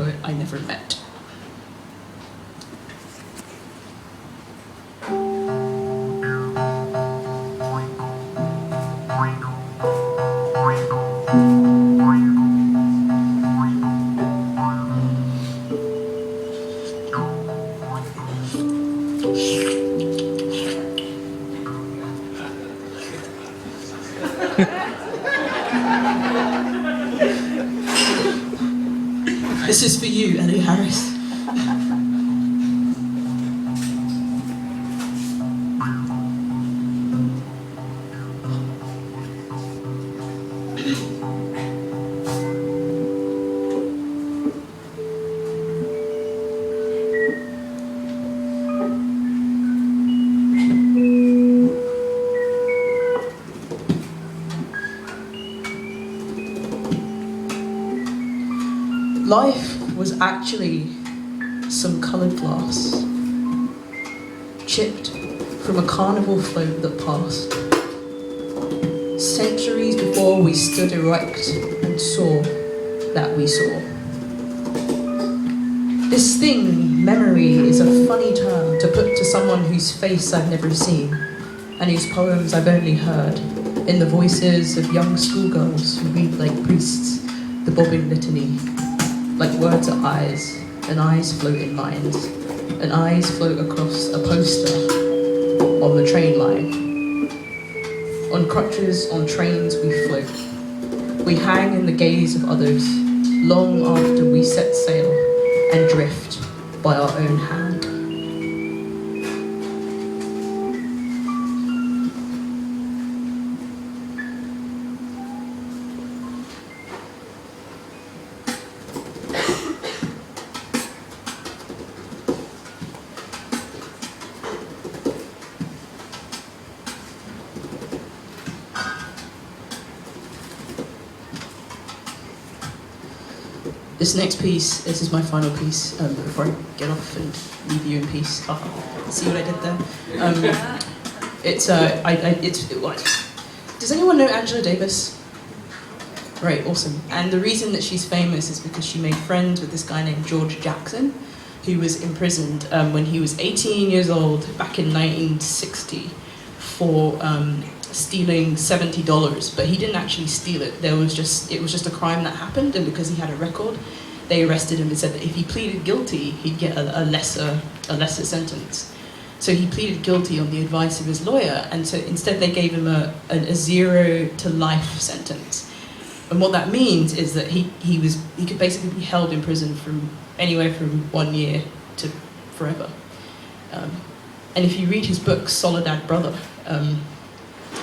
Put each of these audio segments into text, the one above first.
poet I never met. This is for you, Ellie Harris. Life was actually some coloured glass, chipped from a carnival float that passed. Centuries before we stood erect and saw that we saw. This thing, memory, is a funny term to put to someone whose face I've never seen and whose poems I've only heard in the voices of young schoolgirls who read like priests the bobbing litany. Like words are eyes, and eyes float in minds, and eyes float across a poster on the train line. On crutches, on trains we float. We hang in the gaze of others, long after we set sail and drift by our own hand. This next piece, this is my final piece before I get off and leave you in peace. See what I did there? Does anyone know Angela Davis? Right, awesome. And the reason that she's famous is because she made friends with this guy named George Jackson, who was imprisoned when he was 18 years old back in 1960 for stealing $70, but he didn't actually steal it. It was just a crime that happened, and because he had a record, they arrested him and said that if he pleaded guilty, he'd get a lesser sentence. So he pleaded guilty on the advice of his lawyer, and so instead they gave him a 0 to life sentence. And what that means is that he could basically be held in prison from anywhere from 1 year to forever. And if you read his book Soledad Brother,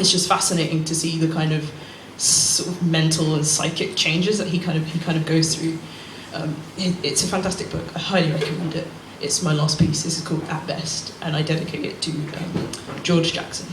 it's just fascinating to see the kind of sort of mental and psychic changes that he kind of goes through. It's a fantastic book. I highly recommend it. It's my last piece. This is called At Best, and I dedicate it to George Jackson.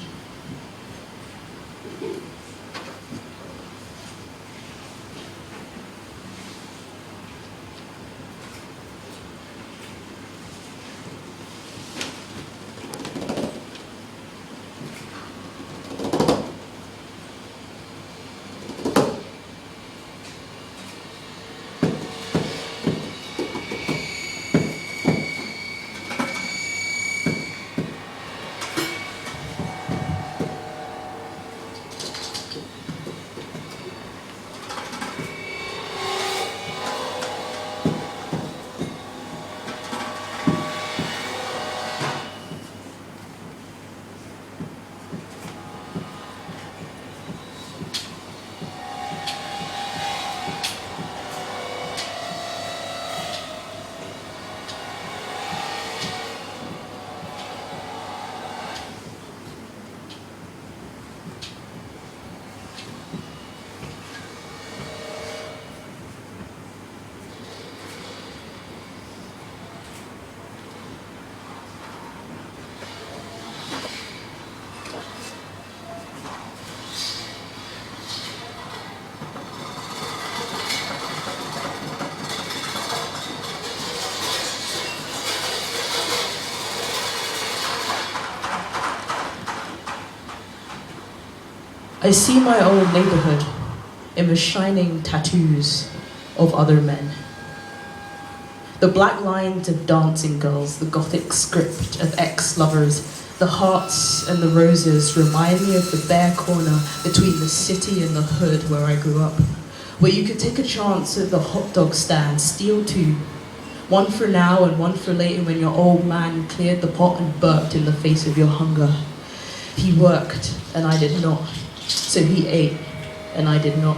I see my old neighborhood in the shining tattoos of other men. The black lines of dancing girls, the gothic script of ex-lovers, the hearts and the roses remind me of the bare corner between the city and the hood where I grew up, where you could take a chance at the hot dog stand, steal two, one for now and one for later when your old man cleared the pot and burped in the face of your hunger. He worked and I did not, so he ate and I did not.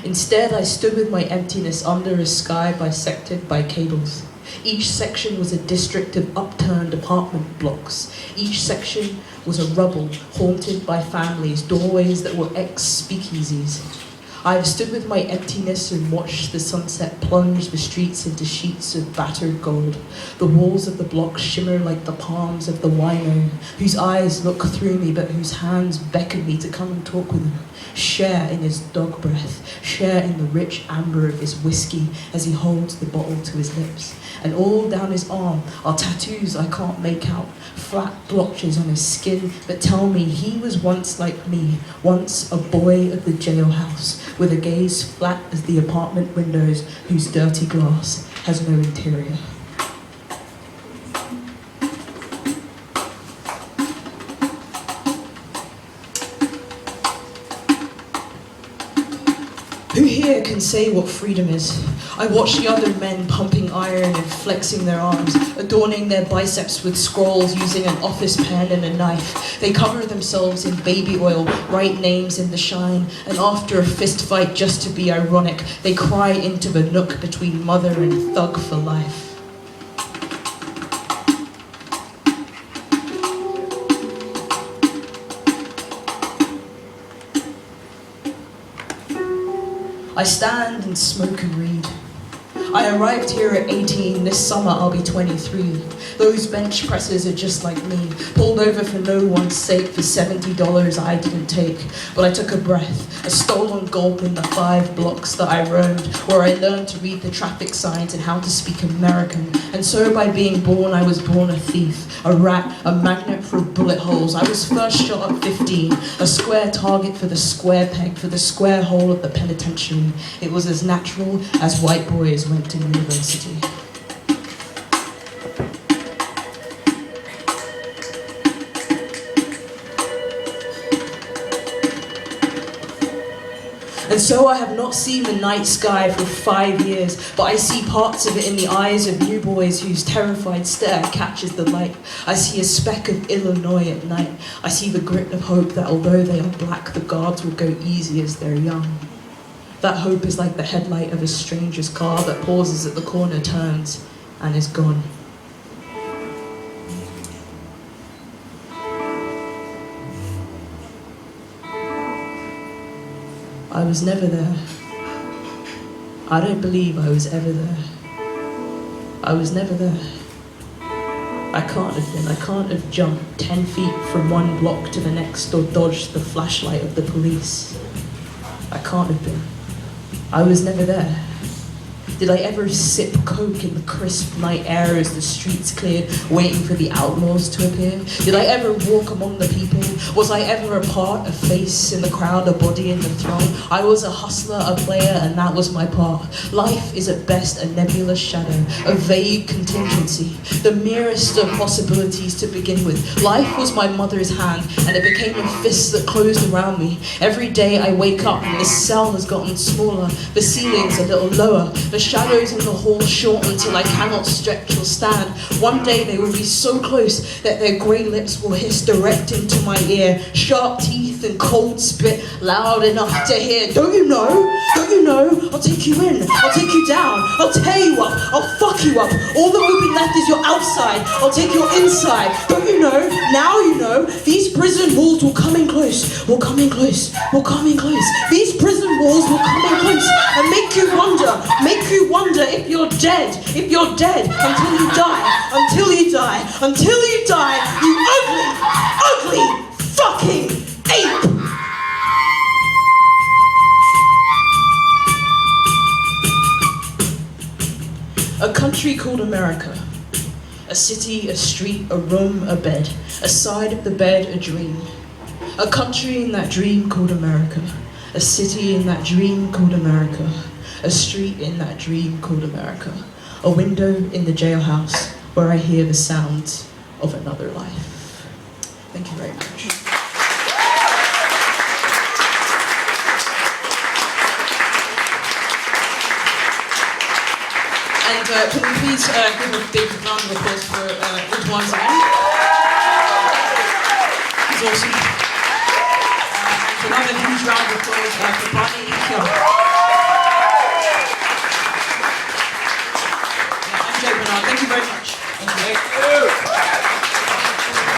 Instead, I stood with my emptiness under a sky bisected by cables. Each section was a district of upturned apartment blocks. Each section was a rubble haunted by families, doorways that were ex-speakeasies. I have stood with my emptiness and watched the sunset plunge the streets into sheets of battered gold. The walls of the block shimmer like the palms of the wino, whose eyes look through me but whose hands beckon me to come and talk with him. Share in his dog breath, share in the rich amber of his whiskey as he holds the bottle to his lips. And all down his arm are tattoos I can't make out, flat blotches on his skin that tell me he was once like me, once a boy of the jailhouse, with a gaze flat as the apartment windows whose dirty glass has no interior. Who here can say what freedom is? I watch the other men pumping iron and flexing their arms, adorning their biceps with scrolls using an office pen and a knife. They cover themselves in baby oil, write names in the shine, and after a fist fight, just to be ironic, they cry into the nook between mother and thug for life. I stand and smoke and read. I arrived here at 18, this summer I'll be 23. Those bench presses are just like me, pulled over for no one's sake for $70 I didn't take. But I took a breath, a stolen gulp in the 5 blocks that I roamed, where I learned to read the traffic signs and how to speak American. And so by being born, I was born a thief, a rat, a magnet for bullet holes. I was first shot at 15, a square target for the square peg, for the square hole of the penitentiary. It was as natural as white boys went to university. And so I have not seen the night sky for 5 years, but I see parts of it in the eyes of new boys whose terrified stare catches the light. I see a speck of Illinois at night. I see the grit of hope that although they are black, the guards will go easy as they're young. That hope is like the headlight of a stranger's car that pauses at the corner, turns, and is gone. I was never there. I don't believe I was ever there. I was never there. I can't have been. I can't have jumped 10 feet from one block to the next or dodged the flashlight of the police. I can't have been. I was never there. Did I ever sip coke in the crisp night air as the streets cleared, waiting for the outlaws to appear? Did I ever walk among the people? Was I ever a part, a face in the crowd, a body in the throng? I was a hustler, a player, and that was my part. Life is at best a nebulous shadow, a vague contingency, the merest of possibilities to begin with. Life was my mother's hand, and it became a fist that closed around me. Every day I wake up and this cell has gotten smaller, the ceiling's a little lower, the shadows in the hall shorten till I cannot stretch or stand. One day they will be so close that their grey lips will hiss direct into my ear, sharp teeth and cold spit loud enough to hear. Don't you know? Don't you know? I'll take you in, I'll take you down, I'll tear you up, I'll fuck you up. All that will be left is your outside, I'll take your inside. Don't you know? Now you know. These prison walls will come in close, will come in close, will come in close. These prison walls will come in close and make you wonder if you're dead, until you die, until you die, until you die, you ugly fucking ape! A country called America. A city, a street, a room, a bed. A side of the bed, a dream. A country in that dream called America. A city in that dream called America. A street in that dream called America. a window in the jailhouse where I hear the sounds of another life. Thank you very much. And can we please give a big round of applause for Wood once again? He's awesome. And another huge round of applause for Bonnie.